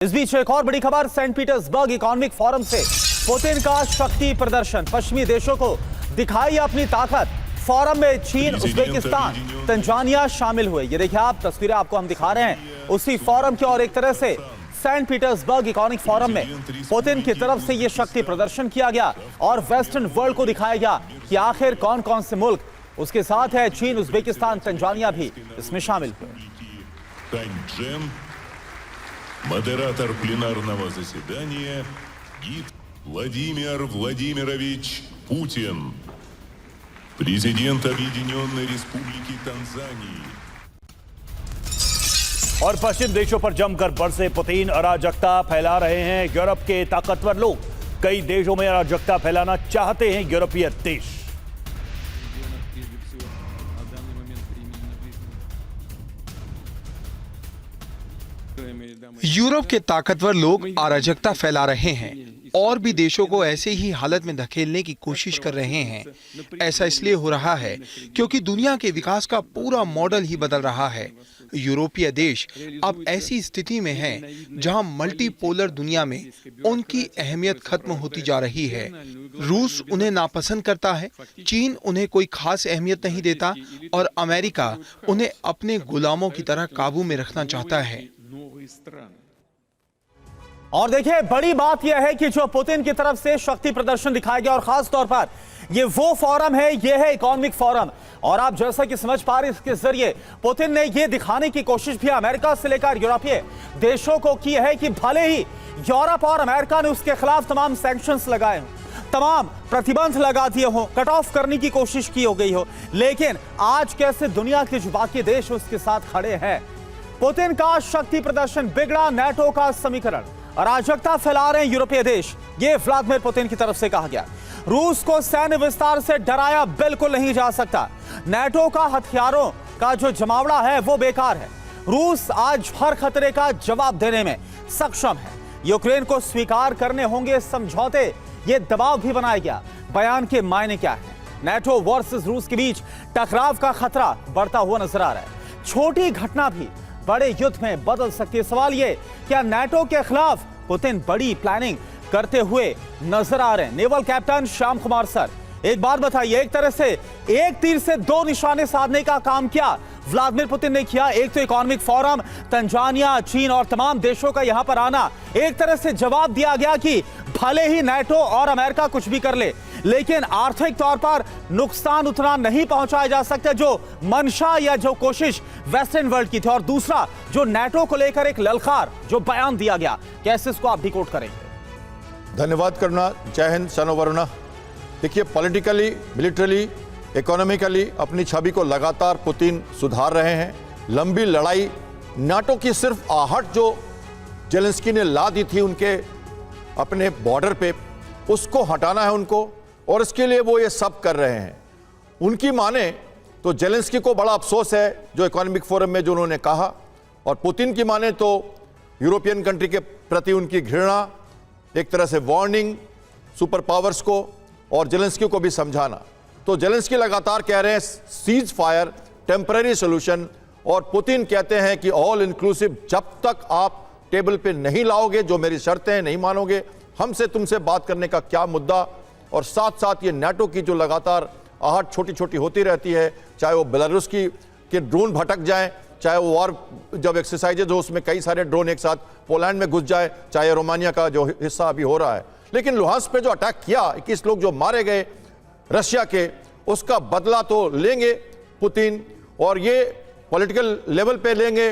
इस बीच एक और बड़ी खबर, सेंट पीटर्सबर्ग इकोनॉमिक फोरम से पुतिन का शक्ति प्रदर्शन। पश्चिमी देशों को दिखाई अपनी ताकत। फोरम में चीन, उज्बेकिस्तान, तंजानिया शामिल हुए। ये देखिए आप, तस्वीरें आपको हम दिखा रहे हैं उसी फोरम की। और एक तरह से सेंट पीटर्सबर्ग इकोनॉमिक फोरम में पुतिन की तरफ से यह शक्ति प्रदर्शन किया गया और वेस्टर्न वर्ल्ड को दिखाया गया कि आखिर कौन कौन से मुल्क उसके साथ है। चीन, उज्बेकिस्तान, तंजानिया भी इसमें शामिल हुए। Модератор пленарного заседания Владимир Владимирович Путин, президент Объединенной Республики Танзании। और पश्चिम देशों पर जमकर बरसे पुतिन, अराजकता फैला रहे हैं यूरोप के ताकतवर लोग। कई देशों में अराजकता फैलाना चाहते हैं यूरोपीय देश। यूरोप के ताकतवर लोग अराजकता फैला रहे हैं और भी देशों को ऐसे ही हालत में धकेलने की कोशिश कर रहे हैं। ऐसा इसलिए हो रहा है क्योंकि दुनिया के विकास का पूरा मॉडल ही बदल रहा है। यूरोपीय देश अब ऐसी स्थिति में हैं जहां मल्टीपोलर दुनिया में उनकी अहमियत खत्म होती जा रही है। रूस उन्हें नापसंद करता है, चीन उन्हें कोई खास अहमियत नहीं देता और अमेरिका उन्हें अपने गुलामों की तरह काबू में रखना चाहता है। और देखिए, बड़ी बात यह है कि जो पुतिन की तरफ से शक्ति प्रदर्शन दिखाया गया और खास तौर पर ये वो फोरम है, ये है इकोनॉमिक फोरम। और आप जैसा कि समझ पा रहे हैं, इसके जरिए पुतिन ने ये दिखाने की कोशिश भी अमेरिका से लेकर यूरोपीय देशों को की है कि भले ही यूरोप और अमेरिका ने उसके खिलाफ तमाम सैंक्शंस लगाए हों, तमाम प्रतिबंध लगा दिए हों, कट ऑफ करने की कोशिश की हो गई हो, लेकिन आज कैसे दुनिया के जो बाकी देश उसके साथ खड़े हैं। पुतिन का शक्ति प्रदर्शन बिगड़ा नाटो का समीकरण, अराजकता फैला रहे हैं यूरोपीय देश, ये व्लादिमीर पुतिन की तरफ से कहा गया। रूस को सैन्य विस्तार से डराया बिल्कुल नहीं जा सकता। नाटो का हथियारों का जो जमावड़ा है वो बेकार है। रूस आज हर खतरे का जवाब देने में सक्षम है। यूक्रेन को स्वीकार करने होंगे समझौते, ये दबाव भी बनाया गया। बयान के मायने क्या है? नाटो वर्सेस रूस के बीच टकराव का खतरा बढ़ता हुआ नजर आ रहा है। छोटी घटना भी बड़े युद्ध में बदल सकती है। सवाल ये, क्या नाटो के खिलाफ पुतिन बड़ी प्लानिंग करते हुए नजर आ रहे हैं? Naval captain Shyam Kumar sir, एक बात बताइए, एक तरह से एक तीर से दो निशाने साधने का काम क्या व्लादिमीर पुतिन ने किया? एक तो इकोनॉमिक फोरम, तंजानिया, चीन और तमाम देशों का यहां पर आना, एक तरह से जवाब दिया गया कि भले ही नाटो और अमेरिका कुछ भी कर ले, लेकिन आर्थिक तौर पर नुकसान उतना नहीं पहुंचाया जा सकता जो मंशा या जो कोशिश वेस्टर्न वर्ल्ड की थी। और दूसरा, जो नाटो को लेकर एक ललकार जो बयान दिया गया, कैसे इसको आप डिकोड करेंगे? धन्यवाद करना। जय हिंद, सनो वरुणा। देखिए, पॉलिटिकली, मिलिट्रली, इकोनॉमिकली अपनी छवि को लगातार पुतिन सुधार रहे हैं। लंबी लड़ाई, नाटो की सिर्फ आहट जो जेलेंस्की ने ला दी थी उनके अपने बॉर्डर पे, उसको हटाना है उनको, और इसके लिए वो ये सब कर रहे हैं। उनकी माने तो जेलेंस्की को बड़ा अफसोस है जो इकोनॉमिक फोरम में जो उन्होंने कहा, और पुतिन की माने तो यूरोपियन कंट्री के प्रति उनकी घृणा, एक तरह से वार्निंग सुपर पावर्स को और जेलेंस्की को भी समझाना। तो जेलेंस्की लगातार कह रहे हैं सीज फायर, टेम्पररी सोल्यूशन, और पुतिन कहते हैं कि ऑल इंक्लूसिव। जब तक आप टेबल पे नहीं लाओगे जो मेरी शर्तें हैं, नहीं मानोगे, हमसे तुमसे बात करने का क्या मुद्दा। और साथ साथ ये नाटो की जो लगातार आहट छोटी छोटी होती रहती है, चाहे वो बेलारूस के ड्रोन भटक जाएं, चाहे वो वॉर जब एक्सरसाइजेज हो उसमें कई सारे ड्रोन एक साथ पोलैंड में घुस जाए, चाहे रोमानिया का जो हिस्सा अभी हो रहा है। लेकिन लुहांस्क पे जो अटैक किया, 21 लोग जो मारे गए रशिया के, उसका बदला तो लेंगे पुतिन, और ये पॉलिटिकल लेवल पे लेंगे,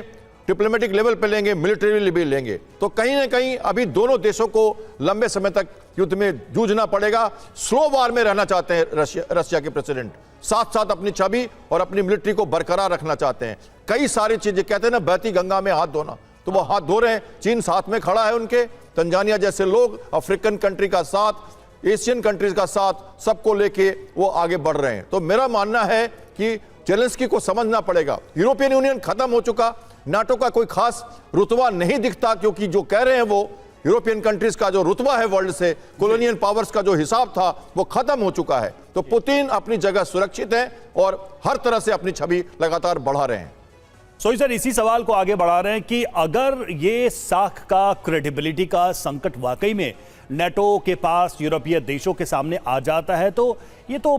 डिप्लोमेटिक लेवल पे लेंगे, मिलिट्री भी लेंगे। तो कहीं ना कहीं अभी दोनों देशों को लंबे समय तक युद्ध में जूझना पड़ेगा। स्लो वार में रहना चाहते हैं रशिया के प्रेसिडेंट, साथ साथ अपनी छवि और अपनी मिलिट्री को बरकरार रखना चाहते हैं। कई सारी चीजें, कहते हैं ना बहती गंगा में हाथ धोना, तो वो हाथ धो रहे हैं। चीन साथ में खड़ा है उनके, तंजानिया जैसे लोग, अफ्रीकन कंट्री का साथ, एशियन कंट्रीज का साथ, सबको लेके वो आगे बढ़ रहे हैं। तो मेरा मानना है कि जेलेंस्की को समझना पड़ेगा, यूरोपियन यूनियन खत्म हो चुका, नाटो का कोई खास रुतबा नहीं दिखता, क्योंकि जो कह रहे हैं वो यूरोपियन कंट्रीज का जो रुतबा है वर्ल्ड से, कॉलोनियल पावर्स का जो हिसाब था वो खत्म हो चुका है। तो पुतिन अपनी जगह सुरक्षित है और हर तरह से अपनी छवि लगातार बढ़ा रहे हैं। सर इसी सवाल को आगे बढ़ा रहे हैं कि अगर ये साख का क्रेडिबिलिटी का संकट वाकई में नेटो के पास यूरोपीय देशों के सामने आ जाता है तो ये तो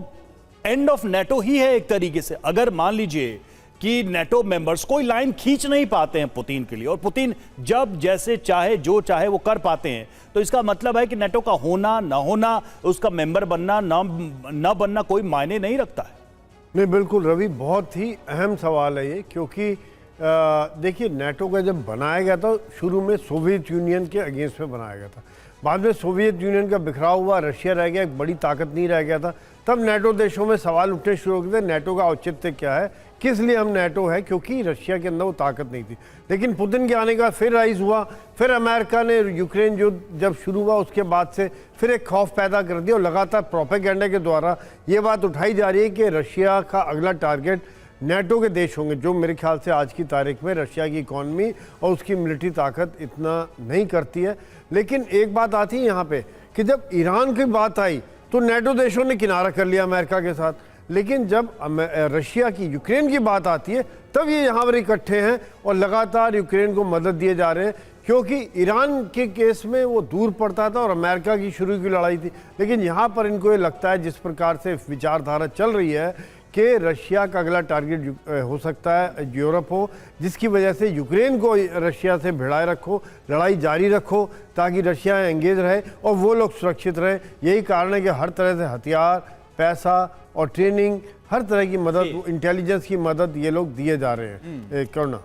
एंड ऑफ नेटो ही है एक तरीके से। अगर मान लीजिए कि नेटो मेंबर्स कोई लाइन खींच नहीं पाते हैं पुतिन के लिए और पुतिन जब जैसे चाहे जो चाहे वो कर पाते हैं, तो इसका मतलब है कि नेटो का होना ना होना, उसका मेंबर बनना ना बनना कोई मायने नहीं रखता है। नहीं, बिल्कुल रवि, बहुत ही अहम सवाल है ये, क्योंकि देखिए नेटो का जब बनाया गया था शुरू में सोवियत यूनियन के अगेंस्ट में बनाया गया था, बाद में सोवियत यूनियन का बिखराव हुआ, रशिया रह गया, एक बड़ी ताकत नहीं रह गया था, तब नेटो देशों में सवाल उठने शुरू हो गए थे नेटो का औचित्य क्या है, किस लिए हम नेटो है, क्योंकि रशिया के अंदर वो ताकत नहीं थी। लेकिन पुतिन के आने के बाद फिर राइज हुआ, फिर अमेरिका ने यूक्रेन युद्ध जब शुरू हुआ उसके बाद से फिर एक खौफ पैदा कर दिया और लगातार प्रोपेगेंडा के द्वारा ये बात उठाई जा रही है कि रशिया का अगला टारगेट नेटो के देश होंगे, जो मेरे ख्याल से आज की तारीख में रशिया की इकॉनमी और उसकी मिलिट्री ताकत इतना नहीं करती है। लेकिन एक बात आती है यहाँ पे कि जब ईरान की बात आई तो नेटो देशों ने किनारा कर लिया अमेरिका के साथ, लेकिन जब रशिया की यूक्रेन की बात आती है तब ये यहाँ पर इकट्ठे हैं और लगातार यूक्रेन को मदद दिए जा रहे हैं, क्योंकि ईरान के केस में वो दूर पड़ता था और अमेरिका की शुरू की लड़ाई थी। लेकिन यहाँ पर इनको ये लगता है जिस प्रकार से विचारधारा चल रही है कि रशिया का अगला टारगेट हो सकता है यूरोप हो, जिसकी वजह से यूक्रेन को रशिया से भिड़ाए रखो, लड़ाई जारी रखो ताकि रशिया एंगेज रहे और वो लोग सुरक्षित रहे। यही कारण है कि हर तरह से हथियार, पैसा और ट्रेनिंग, हर तरह की मदद, इंटेलिजेंस की मदद ये लोग दिए जा रहे हैं। करना